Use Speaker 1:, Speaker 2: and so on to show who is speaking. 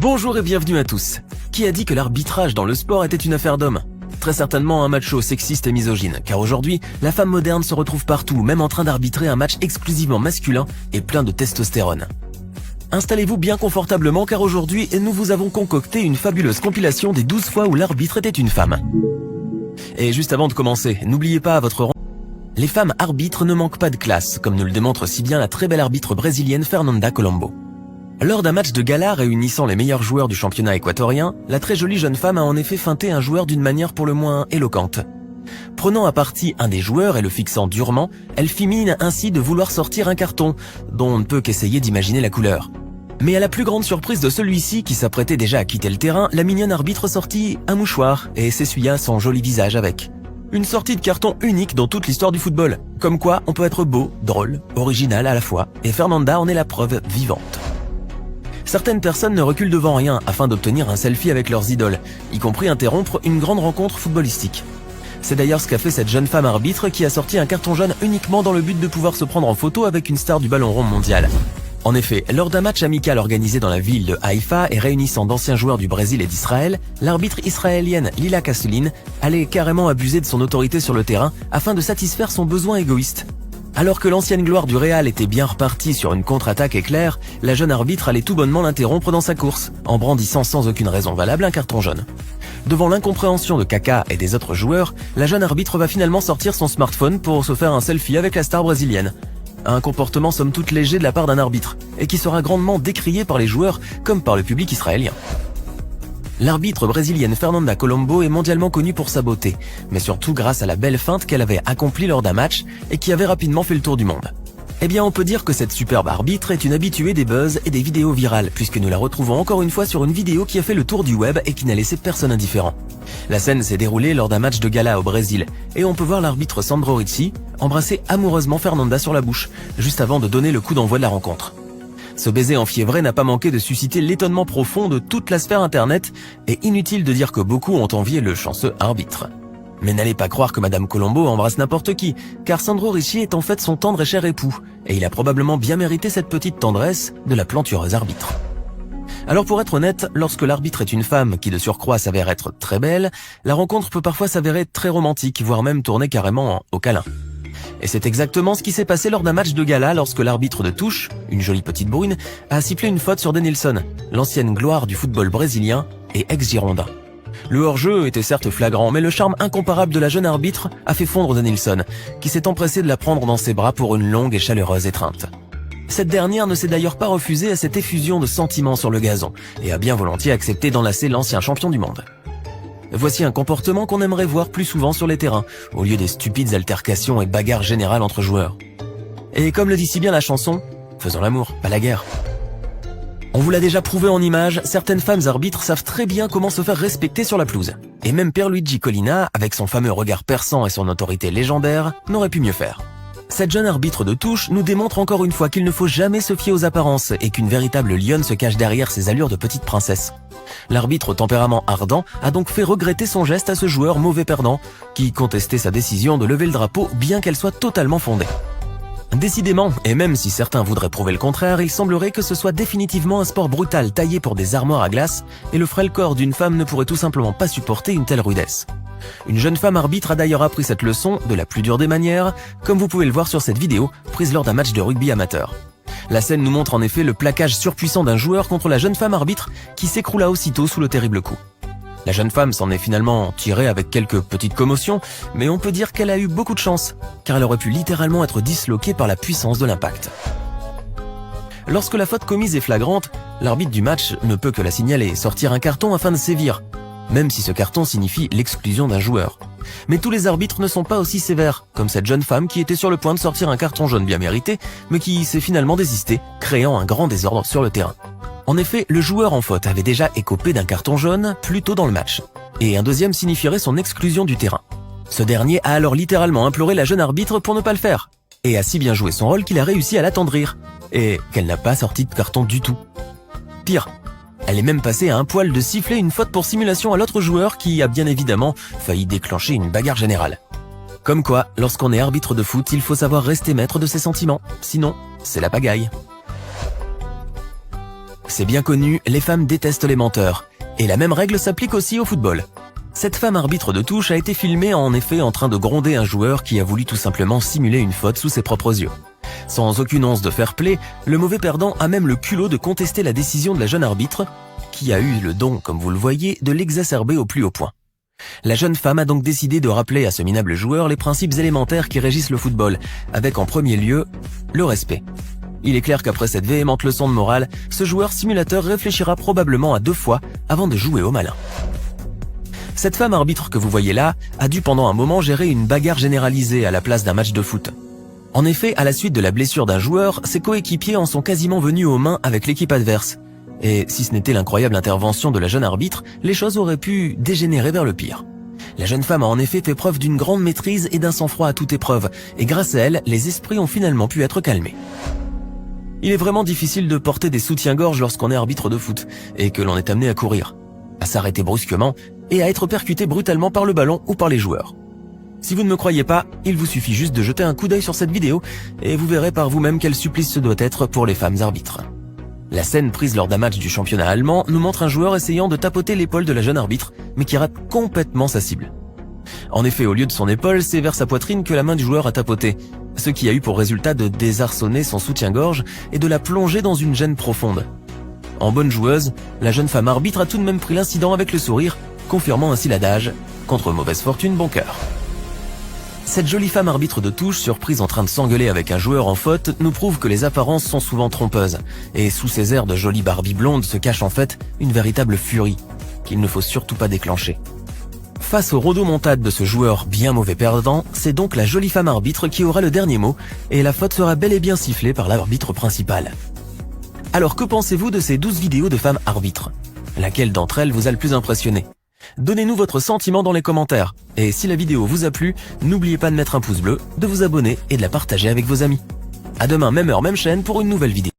Speaker 1: Bonjour et bienvenue à tous. Qui a dit que l'arbitrage dans le sport était une affaire d'hommes? Très certainement un macho sexiste et misogyne, car aujourd'hui, la femme moderne se retrouve partout, même en train d'arbitrer un match exclusivement masculin et plein de testostérone. Installez-vous bien confortablement car aujourd'hui, nous vous avons concocté une fabuleuse compilation des 12 fois où l'arbitre était une femme. Et juste avant de commencer, n'oubliez pas à votre rang, les femmes arbitres ne manquent pas de classe, comme nous le démontre si bien la très belle arbitre brésilienne Fernanda Colombo. Lors d'un match de gala réunissant les meilleurs joueurs du championnat équatorien, la très jolie jeune femme a en effet feinté un joueur d'une manière pour le moins éloquente. Prenant à partie un des joueurs et le fixant durement, elle fit mine ainsi de vouloir sortir un carton, dont on ne peut qu'essayer d'imaginer la couleur. Mais à la plus grande surprise de celui-ci, qui s'apprêtait déjà à quitter le terrain, la mignonne arbitre sortit un mouchoir et s'essuya son joli visage avec. Une sortie de carton unique dans toute l'histoire du football. Comme quoi, on peut être beau, drôle, original à la fois, et Fernanda en est la preuve vivante. Certaines personnes ne reculent devant rien afin d'obtenir un selfie avec leurs idoles, y compris interrompre une grande rencontre footballistique. C'est d'ailleurs ce qu'a fait cette jeune femme arbitre qui a sorti un carton jaune uniquement dans le but de pouvoir se prendre en photo avec une star du ballon rond mondial. En effet, lors d'un match amical organisé dans la ville de Haïfa et réunissant d'anciens joueurs du Brésil et d'Israël, l'arbitre israélienne Lila Kassoulin allait carrément abuser de son autorité sur le terrain afin de satisfaire son besoin égoïste. Alors que l'ancienne gloire du Real était bien repartie sur une contre-attaque éclair, la jeune arbitre allait tout bonnement l'interrompre dans sa course, en brandissant sans aucune raison valable un carton jaune. Devant l'incompréhension de Kaka et des autres joueurs, la jeune arbitre va finalement sortir son smartphone pour se faire un selfie avec la star brésilienne. Un comportement somme toute léger de la part d'un arbitre, et qui sera grandement décrié par les joueurs comme par le public israélien. L'arbitre brésilienne Fernanda Colombo est mondialement connue pour sa beauté, mais surtout grâce à la belle feinte qu'elle avait accomplie lors d'un match et qui avait rapidement fait le tour du monde. Eh bien, on peut dire que cette superbe arbitre est une habituée des buzz et des vidéos virales, puisque nous la retrouvons encore une fois sur une vidéo qui a fait le tour du web et qui n'a laissé personne indifférent. La scène s'est déroulée lors d'un match de gala au Brésil, et on peut voir l'arbitre Sandro Ricci embrasser amoureusement Fernanda sur la bouche, juste avant de donner le coup d'envoi de la rencontre. Ce baiser enfiévré n'a pas manqué de susciter l'étonnement profond de toute la sphère internet, et inutile de dire que beaucoup ont envié le chanceux arbitre. Mais n'allez pas croire que Madame Colombo embrasse n'importe qui, car Sandro Ricci est en fait son tendre et cher époux, et il a probablement bien mérité cette petite tendresse de la plantureuse arbitre. Alors pour être honnête, lorsque l'arbitre est une femme qui de surcroît s'avère être très belle, la rencontre peut parfois s'avérer très romantique, voire même tourner carrément au câlin. Et c'est exactement ce qui s'est passé lors d'un match de gala lorsque l'arbitre de touche, une jolie petite brune, a sifflé une faute sur Denilson, l'ancienne gloire du football brésilien et ex-girondin. Le hors-jeu était certes flagrant, mais le charme incomparable de la jeune arbitre a fait fondre Denilson, qui s'est empressé de la prendre dans ses bras pour une longue et chaleureuse étreinte. Cette dernière ne s'est d'ailleurs pas refusée à cette effusion de sentiments sur le gazon, et a bien volontiers accepté d'enlacer l'ancien champion du monde. Voici un comportement qu'on aimerait voir plus souvent sur les terrains, au lieu des stupides altercations et bagarres générales entre joueurs. Et comme le dit si bien la chanson, faisons l'amour, pas la guerre. On vous l'a déjà prouvé en images, certaines femmes arbitres savent très bien comment se faire respecter sur la pelouse. Et même Pierluigi Collina, avec son fameux regard perçant et son autorité légendaire, n'aurait pu mieux faire. Cette jeune arbitre de touche nous démontre encore une fois qu'il ne faut jamais se fier aux apparences et qu'une véritable lionne se cache derrière ses allures de petite princesse. L'arbitre au tempérament ardent a donc fait regretter son geste à ce joueur mauvais perdant, qui contestait sa décision de lever le drapeau bien qu'elle soit totalement fondée. Décidément, et même si certains voudraient prouver le contraire, il semblerait que ce soit définitivement un sport brutal taillé pour des armoires à glace, et le frêle corps d'une femme ne pourrait tout simplement pas supporter une telle rudesse. Une jeune femme arbitre a d'ailleurs appris cette leçon de la plus dure des manières, comme vous pouvez le voir sur cette vidéo, prise lors d'un match de rugby amateur. La scène nous montre en effet le plaquage surpuissant d'un joueur contre la jeune femme arbitre qui s'écroula aussitôt sous le terrible coup. La jeune femme s'en est finalement tirée avec quelques petites commotions, mais on peut dire qu'elle a eu beaucoup de chance, car elle aurait pu littéralement être disloquée par la puissance de l'impact. Lorsque la faute commise est flagrante, l'arbitre du match ne peut que la signaler et sortir un carton afin de sévir, même si ce carton signifie l'exclusion d'un joueur. Mais tous les arbitres ne sont pas aussi sévères, comme cette jeune femme qui était sur le point de sortir un carton jaune bien mérité, mais qui s'est finalement désisté, créant un grand désordre sur le terrain. En effet, le joueur en faute avait déjà écopé d'un carton jaune plus tôt dans le match, et un deuxième signifierait son exclusion du terrain. Ce dernier a alors littéralement imploré la jeune arbitre pour ne pas le faire, et a si bien joué son rôle qu'il a réussi à l'attendrir, et qu'elle n'a pas sorti de carton du tout. Pire, elle est même passée à un poil de siffler une faute pour simulation à l'autre joueur qui a bien évidemment failli déclencher une bagarre générale. Comme quoi, lorsqu'on est arbitre de foot, il faut savoir rester maître de ses sentiments, sinon c'est la pagaille. C'est bien connu, les femmes détestent les menteurs. Et la même règle s'applique aussi au football. Cette femme arbitre de touche a été filmée en effet en train de gronder un joueur qui a voulu tout simplement simuler une faute sous ses propres yeux. Sans aucune once de fair play, le mauvais perdant a même le culot de contester la décision de la jeune arbitre, qui a eu le don, comme vous le voyez, de l'exacerber au plus haut point. La jeune femme a donc décidé de rappeler à ce minable joueur les principes élémentaires qui régissent le football, avec en premier lieu, le respect. Il est clair qu'après cette véhémente leçon de morale, ce joueur simulateur réfléchira probablement à 2 fois avant de jouer au malin. Cette femme arbitre que vous voyez là a dû pendant un moment gérer une bagarre généralisée à la place d'un match de foot. En effet, à la suite de la blessure d'un joueur, ses coéquipiers en sont quasiment venus aux mains avec l'équipe adverse. Et si ce n'était l'incroyable intervention de la jeune arbitre, les choses auraient pu dégénérer vers le pire. La jeune femme a en effet fait preuve d'une grande maîtrise et d'un sang-froid à toute épreuve, et grâce à elle, les esprits ont finalement pu être calmés. Il est vraiment difficile de porter des soutiens-gorge lorsqu'on est arbitre de foot, et que l'on est amené à courir, à s'arrêter brusquement, et à être percuté brutalement par le ballon ou par les joueurs. Si vous ne me croyez pas, il vous suffit juste de jeter un coup d'œil sur cette vidéo et vous verrez par vous-même quel supplice ce doit être pour les femmes arbitres. La scène prise lors d'un match du championnat allemand nous montre un joueur essayant de tapoter l'épaule de la jeune arbitre, mais qui rate complètement sa cible. En effet, au lieu de son épaule, c'est vers sa poitrine que la main du joueur a tapoté, ce qui a eu pour résultat de désarçonner son soutien-gorge et de la plonger dans une gêne profonde. En bonne joueuse, la jeune femme arbitre a tout de même pris l'incident avec le sourire, confirmant ainsi l'adage « contre mauvaise fortune, bon cœur ». Cette jolie femme arbitre de touche, surprise en train de s'engueuler avec un joueur en faute, nous prouve que les apparences sont souvent trompeuses, et sous ces airs de jolie Barbie blonde se cache en fait une véritable furie, qu'il ne faut surtout pas déclencher. Face au rodomontade de ce joueur bien mauvais perdant, c'est donc la jolie femme arbitre qui aura le dernier mot, et la faute sera bel et bien sifflée par l'arbitre principal. Alors que pensez-vous de ces 12 vidéos de femmes arbitres? Laquelle d'entre elles vous a le plus impressionné? Donnez-nous votre sentiment dans les commentaires. Et si la vidéo vous a plu, n'oubliez pas de mettre un pouce bleu, de vous abonner et de la partager avec vos amis. À demain, même heure, même chaîne pour une nouvelle vidéo.